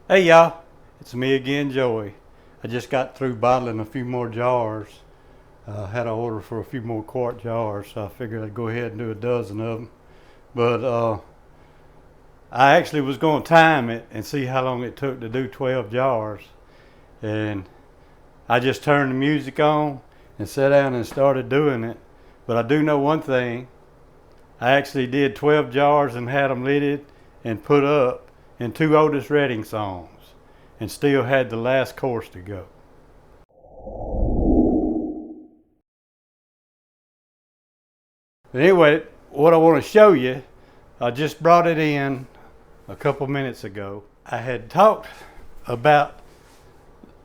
Hey y'all, it's me again, Joey. I just got through bottling a few more jars. Had to order for a few more quart jars, so I figured I'd go ahead and do a dozen of them. But I actually was going to time it and see how long it took to do 12 jars. And I just turned the music on and sat down and started doing it. But I do know one thing. I actually did 12 jars and had them lidded and put up in two Otis Redding songs and still had the last course to go. But anyway, what I want to show you, I just brought it in a couple minutes ago. I had talked about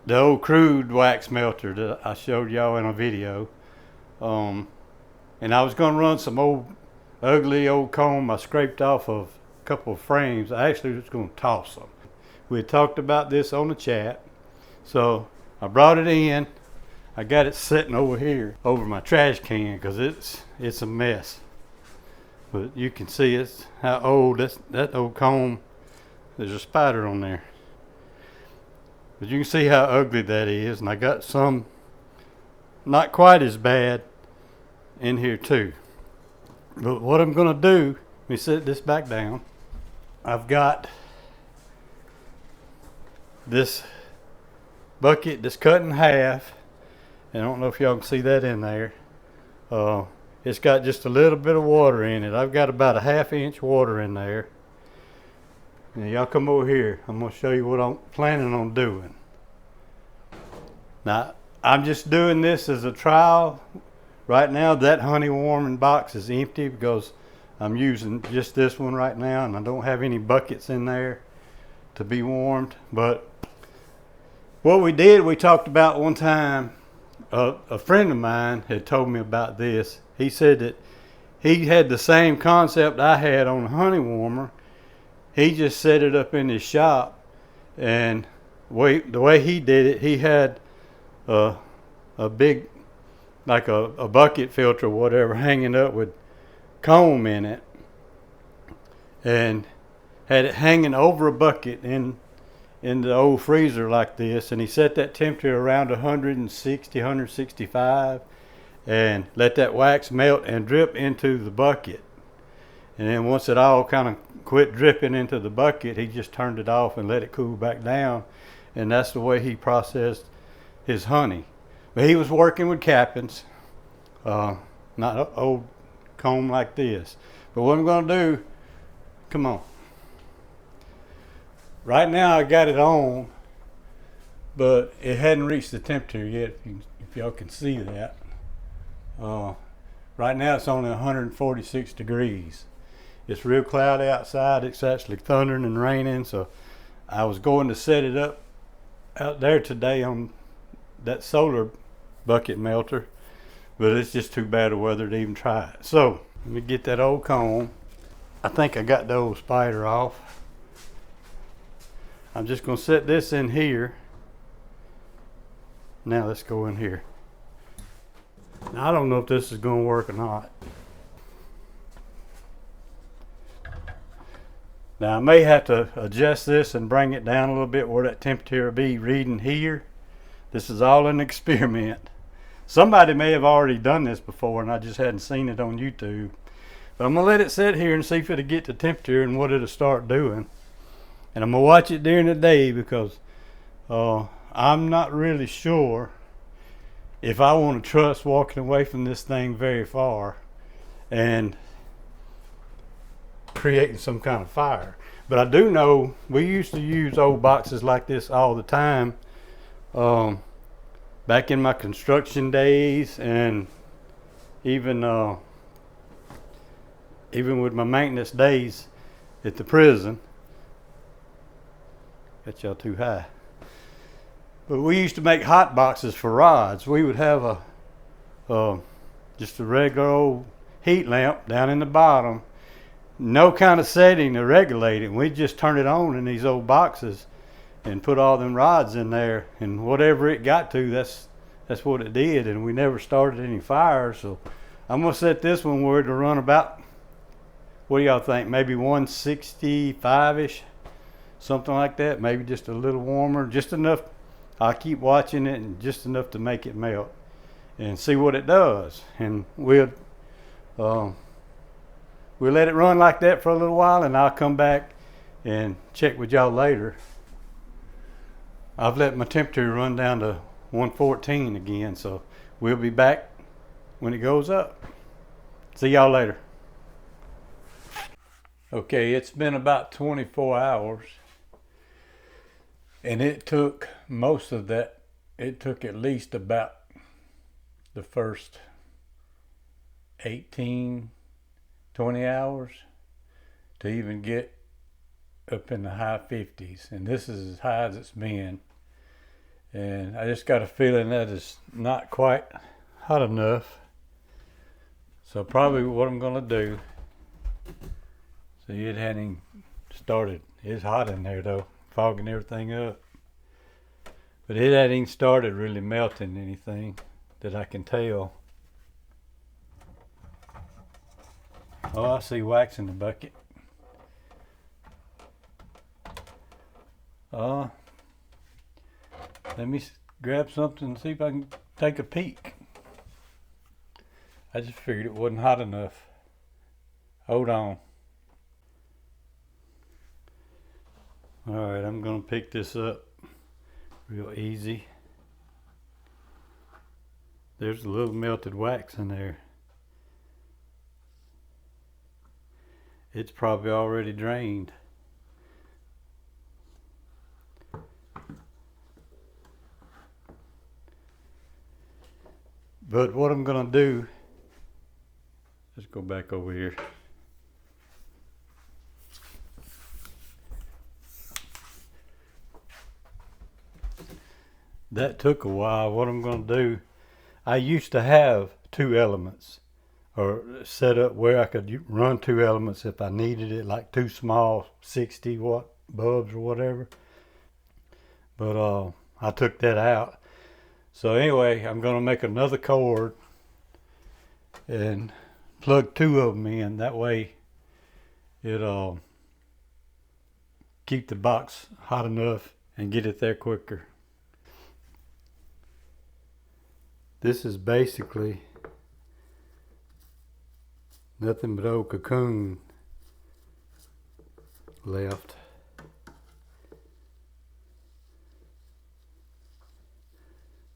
the old crude wax melter that I showed y'all in a video. And I was going to run some ugly old comb I scraped off of a couple of frames. I actually was going to toss them. We had talked about this on the chat. So I brought it in. I got it sitting over here over my trash can because it's a mess. But you can see it's how old that old comb. There's a spider on there. But you can see how ugly that is. And I got some not quite as bad in here too. But what I'm going to do, let me set this back down. I've got this bucket that's cut in half. And I don't know if y'all can see that in there. It's got just a little bit of water in it. I've got about a ½ inch water in there. Now y'all come over here. I'm going to show you what I'm planning on doing. Now, I'm just doing this as a trial. Right now, that honey warming box is empty because I'm using just this one right now, and I don't have any buckets in there to be warmed. But what we did, we talked about one time, a friend of mine had told me about this. He said that he had the same concept I had on the honey warmer. He just set it up in his shop, and the way he did it, he had a big, like a bucket filter or whatever, hanging up with comb in it, and had it hanging over a bucket in the old freezer like this, and he set that temperature around 160, 165, and let that wax melt and drip into the bucket. And then once it all kind of quit dripping into the bucket, he just turned it off and let it cool back down, and that's the way he processed his honey. But he was working with cappings, not an old comb like this. But what I'm going to do, come on. Right now I got it on, but it hadn't reached the temperature yet, if y'all can see that. Right now it's only 146 degrees. It's real cloudy outside. It's actually thundering and raining, so I was going to set it up out there today on that solar bucket melter, but it's just too bad of weather to even try it. So let me get that old comb. I think I got the old spider off. I'm just going to set this in here. Now let's go in here. Now I don't know if this is going to work or not. Now I may have to adjust this and bring it down a little bit where that temperature will be reading here. This is all an experiment. Somebody may have already done this before and I just hadn't seen it on YouTube. But I'm going to let it sit here and see if it'll get the temperature and what it'll start doing. And I'm going to watch it during the day because I'm not really sure if I want to trust walking away from this thing very far and creating some kind of fire. But I do know we used to use old boxes like this all the time. Back in my construction days, and even with my maintenance days at the prison. Got y'all too high. But we used to make hot boxes for rods. We would have just a regular old heat lamp down in the bottom. No kind of setting to regulate it. We'd just turn it on in these old boxes and put all them rods in there, and whatever it got to, that's what it did, and we never started any fires. So I'm gonna set this one where it'll run about, what do y'all think, maybe 165-ish something like that, maybe just a little warmer, just enough. I'll keep watching it, and just enough to make it melt and see what it does. And we'll let it run like that for a little while, and I'll come back and check with y'all later. I've let my temperature run down to 114 again, so we'll be back when it goes up. See y'all later. Okay, it's been about 24 hours, and it took most of that. It took at least about the first 18, 20 hours to even get up in the high 50s, and this is as high as it's been. And I just got a feeling that it's not quite hot enough. So probably what I'm gonna do, see, it hadn't even started. It's hot in there though, fogging everything up. But it hadn't even started really melting anything that I can tell. Oh, I see wax in the bucket. Let me grab something and see if I can take a peek. I just figured it wasn't hot enough. Hold on. Alright, I'm going to pick this up real easy. There's a little melted wax in there. It's probably already drained. But what I'm going to do, let's go back over here. That took a while. What I'm going to do, I used to have 2 elements, or set up where I could run 2 elements if I needed it, like 2 small 60 watt bulbs or whatever. But I took that out. So anyway, I'm going to make another cord and plug 2 of them in. That way it'll keep the box hot enough and get it there quicker. This is basically nothing but old cocoon left.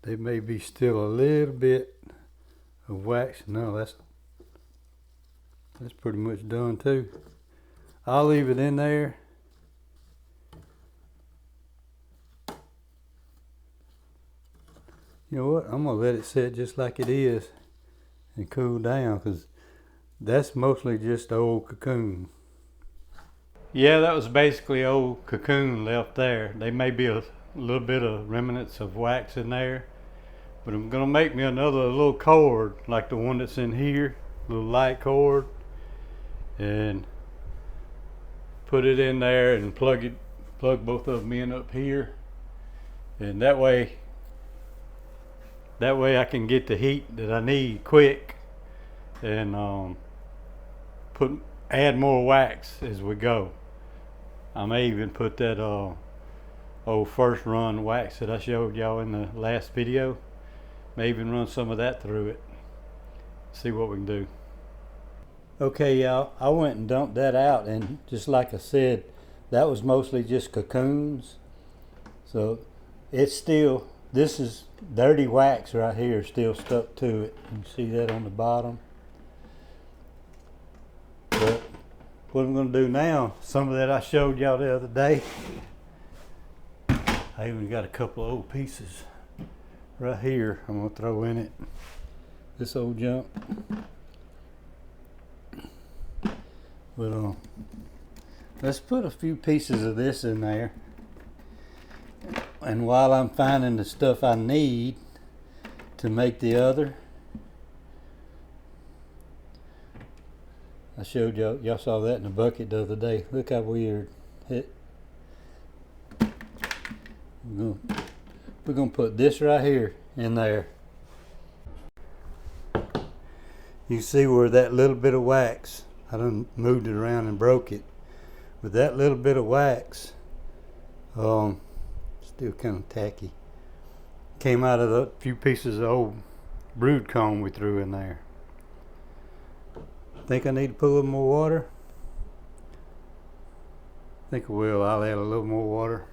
There may be still a little bit of wax. No, that's pretty much done too. I'll leave it in there. You know what? I'm gonna let it sit just like it is and cool down, because that's mostly just old cocoon. Yeah, that was basically old cocoon left there. There may be a little bit of remnants of wax in there. But I'm gonna make me another little cord like the one that's in here, little light cord, and put it in there and plug both of them in up here, and that way I can get the heat that I need quick, and add more wax as we go. I may even put that old first run wax that I showed y'all in the last video. May even run some of that through it. See what we can do. Okay, y'all, I went and dumped that out, and just like I said, that was mostly just cocoons. So it's still, this is dirty wax right here, still stuck to it. You can see that on the bottom. But what I'm going to do now, some of that I showed y'all the other day. I even got a couple of old pieces right here I'm going to throw in it. This old junk. But let's put a few pieces of this in there. And while I'm finding the stuff I need to make the other, I showed y'all saw that in the bucket the other day. Look how weird. We're going to put this right here in there. You see where that little bit of wax, I done moved it around and broke it, but that little bit of wax Still kind of tacky. Came out of the few pieces of old brood comb we threw in there. Think I need to put a little more water? I think I will. I'll add a little more water.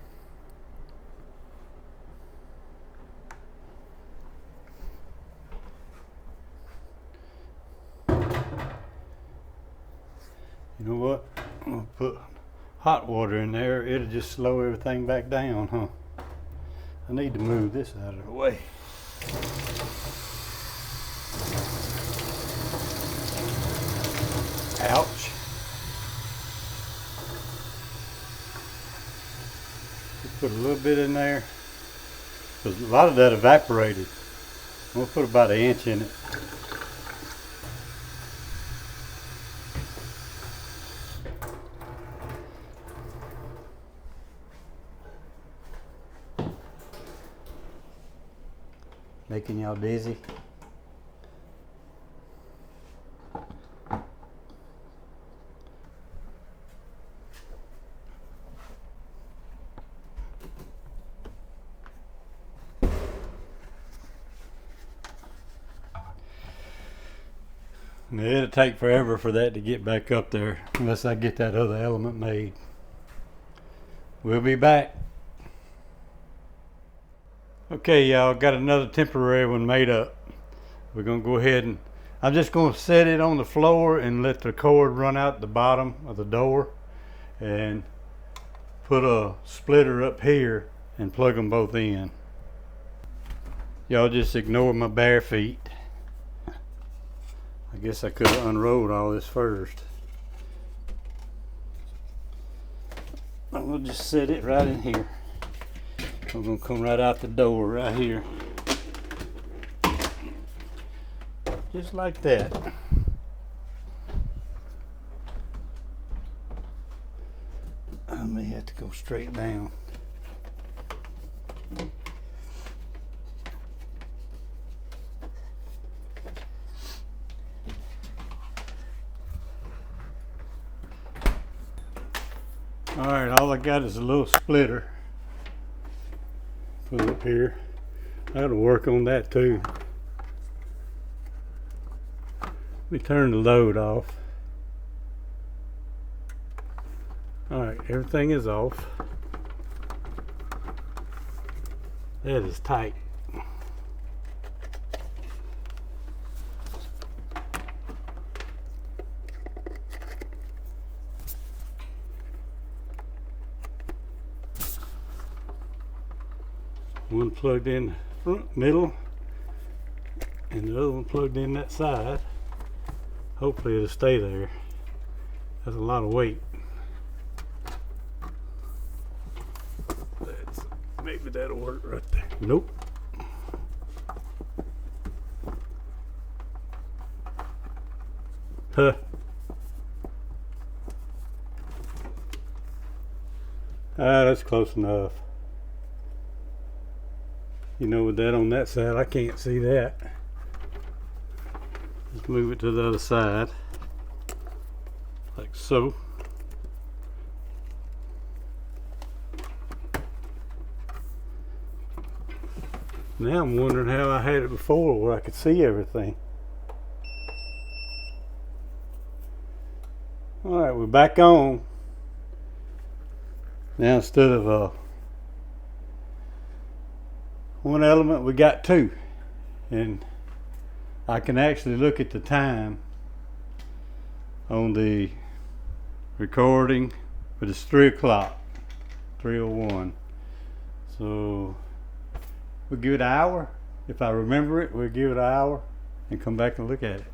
You know what? I'm gonna put hot water in there. It'll just slow everything back down, huh? I need to move this out of the way. Ouch. Just put a little bit in there, because a lot of that evaporated. I'm gonna put about 1 inch in it. Making y'all dizzy? Now, it'll take forever for that to get back up there unless I get that other element made. We'll be back. Okay, y'all, got another temporary one made up. We're gonna go ahead and I'm just gonna set it on the floor and let the cord run out the bottom of the door and put a splitter up here and plug them both in. Y'all just ignore my bare feet. I guess I could have unrolled all this first. I'm gonna just set it right in here. I'm gonna come right out the door right here. Just like that. I may have to go straight down. Alright, all I got is a little splitter. Put it up here. I gotta work on that too. Let me turn the load off. Alright, everything is off. That is tight. One plugged in front, middle, and the other one plugged in that side. Hopefully it'll stay there. That's a lot of weight. Maybe that'll work right there. Nope. Huh. That's close enough. You know, with that on that side, I can't see that. Let's move it to the other side, like so. Now I'm wondering how I had it before where I could see everything. Alright, we're back on. Now instead of one element, we got two. And I can actually look at the time on the recording, but it's 3 o'clock, 3:01. So we'll give it an hour. If I remember it, we'll give it an hour and come back and look at it.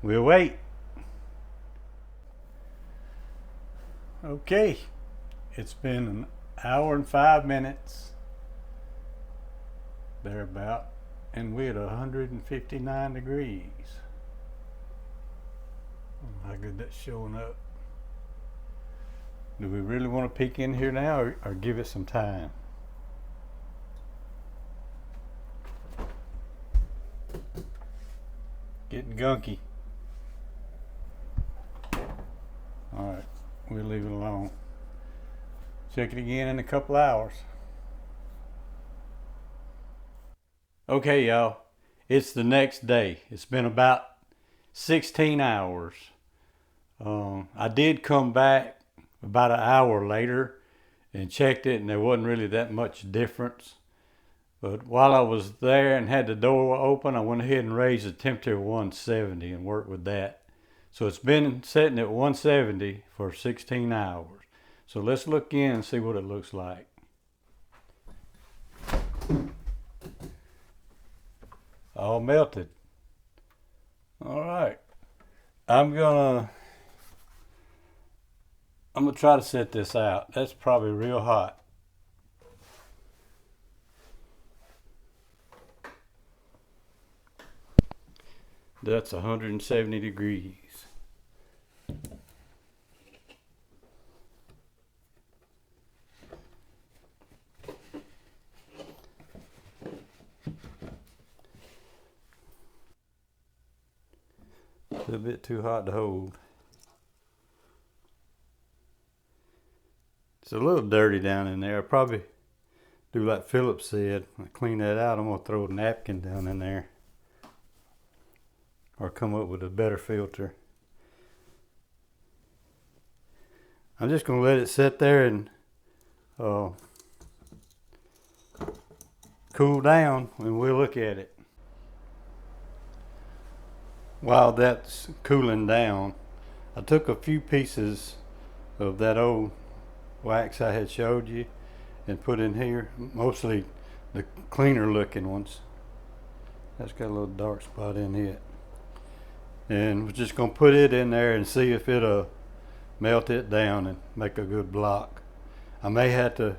We'll wait. Okay, it's been an hour and 5 minutes, thereabout, and we're at 159 degrees. How good that's showing up. Do we really want to peek in here now, or give it some time? Getting gunky. Alright, we'll leave it alone. Check it again in a couple hours. Okay, y'all, it's the next day. It's been about 16 hours. I did come back about an hour later and checked it, and there wasn't really that much difference. But while I was there and had the door open, I went ahead and raised the temperature to 170 and worked with that. So it's been sitting at 170 for 16 hours. So let's look in and see what it looks like. All melted. All right. I'm gonna try to set this out. That's probably real hot. That's 170 degrees. A little bit too hot to hold. It's a little dirty down in there. I'll probably do like Philip said. When I clean that out, I'm going to throw a napkin down in there. Or come up with a better filter. I'm just going to let it sit there and cool down and we'll look at it. While that's cooling down, I took a few pieces of that old wax I had showed you and put in here, mostly the cleaner looking ones. That's got a little dark spot in it. And we're just going to put it in there and see if it'll melt it down and make a good block. I may have to, a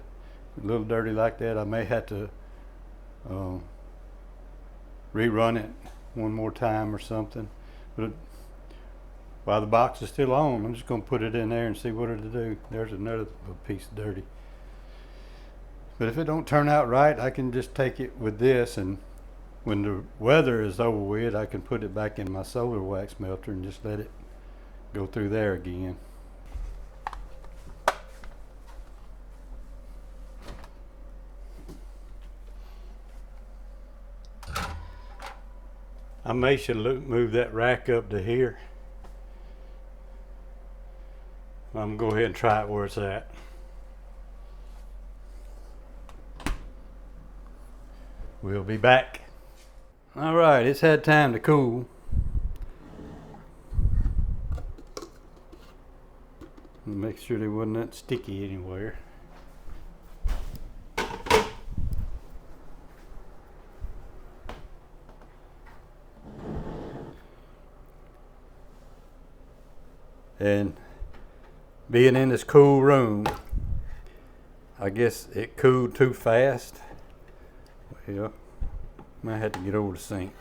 little dirty like that, I may have to rerun it one more time or something. But while the box is still on, I'm just going to put it in there and see what it'll do. There's another piece of dirty. But if it don't turn out right, I can just take it with this, and when the weather is over with, I can put it back in my solar wax melter and just let it go through there again. I may should move that rack up to here. I'm gonna go ahead and try it where it's at. We'll be back. All right, it's had time to cool. Make sure they wasn't that sticky anywhere. And being in this cool room, I guess it cooled too fast. Well, might have to get over the sink.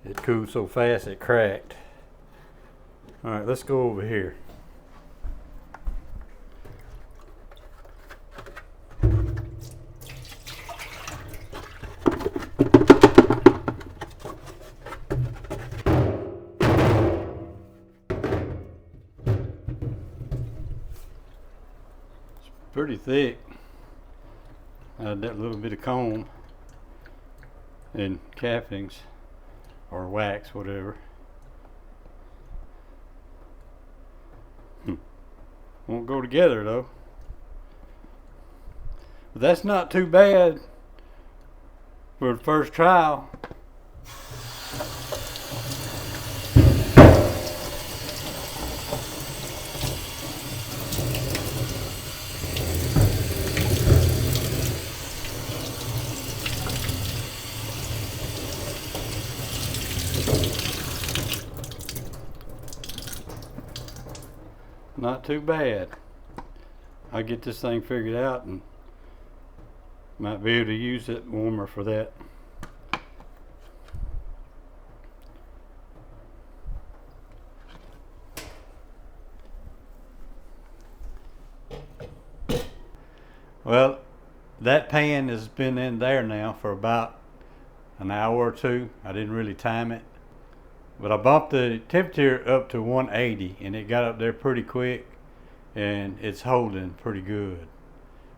It cooled so fast it cracked. All right, let's go over here. Pretty thick. That little bit of comb and cappings or wax, whatever. Won't go together though. But that's not too bad for the first trial. Not too bad. I'll get this thing figured out and might be able to use that warmer for that. Well, that pan has been in there now for about an hour or two. I didn't really time it. But I bumped the temperature up to 180 and it got up there pretty quick. and it's holding pretty good.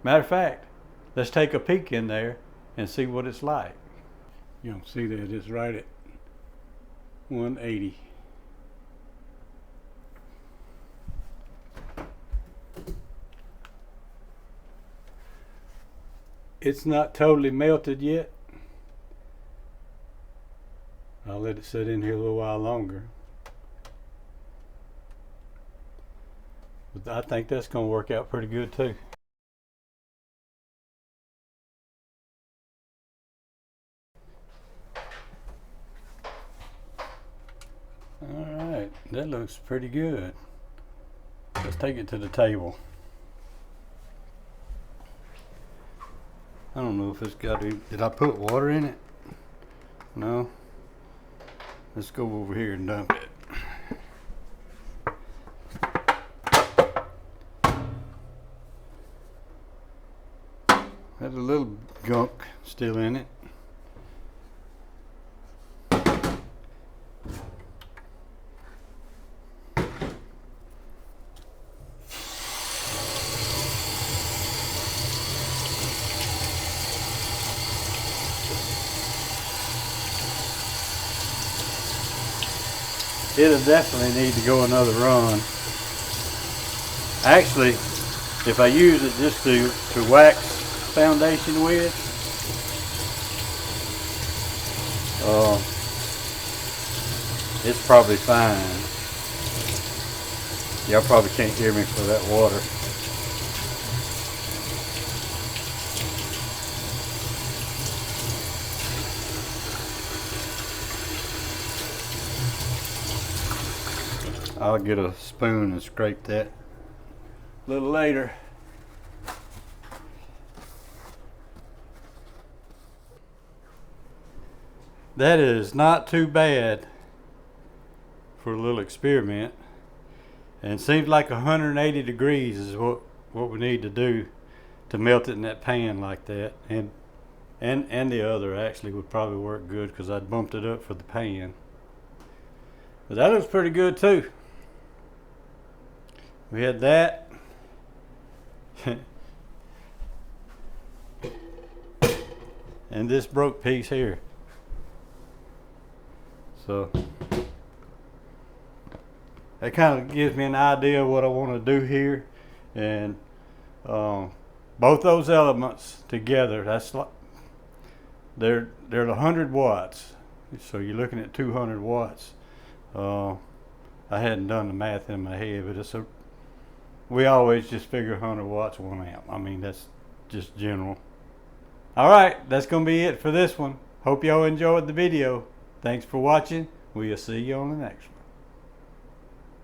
Matter of fact, let's take a peek in there and see what it's like. You don't see that it's right at 180. It's not totally melted yet. I'll let it sit in here a little while longer. But I think that's going to work out pretty good too. Alright, that looks pretty good. Let's take it to the table. I don't know if it's got any, did I put water in it? No. Let's go over here and dump it. There's a little gunk still in it. It'll definitely need to go another run. Actually, if I use it just to wax foundation with, it's probably fine. Y'all probably can't hear me for that water. I'll get a spoon and scrape that a little later. That is not too bad for a little experiment. And it seems like 180 degrees is what we need to do to melt it in that pan like that. And the other actually would probably work good because I'd bumped it up for the pan. But that looks pretty good too. We had that. And this broke piece here. So that kind of gives me an idea of what I want to do here. And both those elements together, that's like they're 100 watts. So you're looking at 200 watts. I hadn't done the math in my head, but we always just figure 100 watts 1 amp. I mean, that's just general. All right, that's going to be it for this one. Hope y'all enjoyed the video. Thanks for watching. We'll see you on the next one.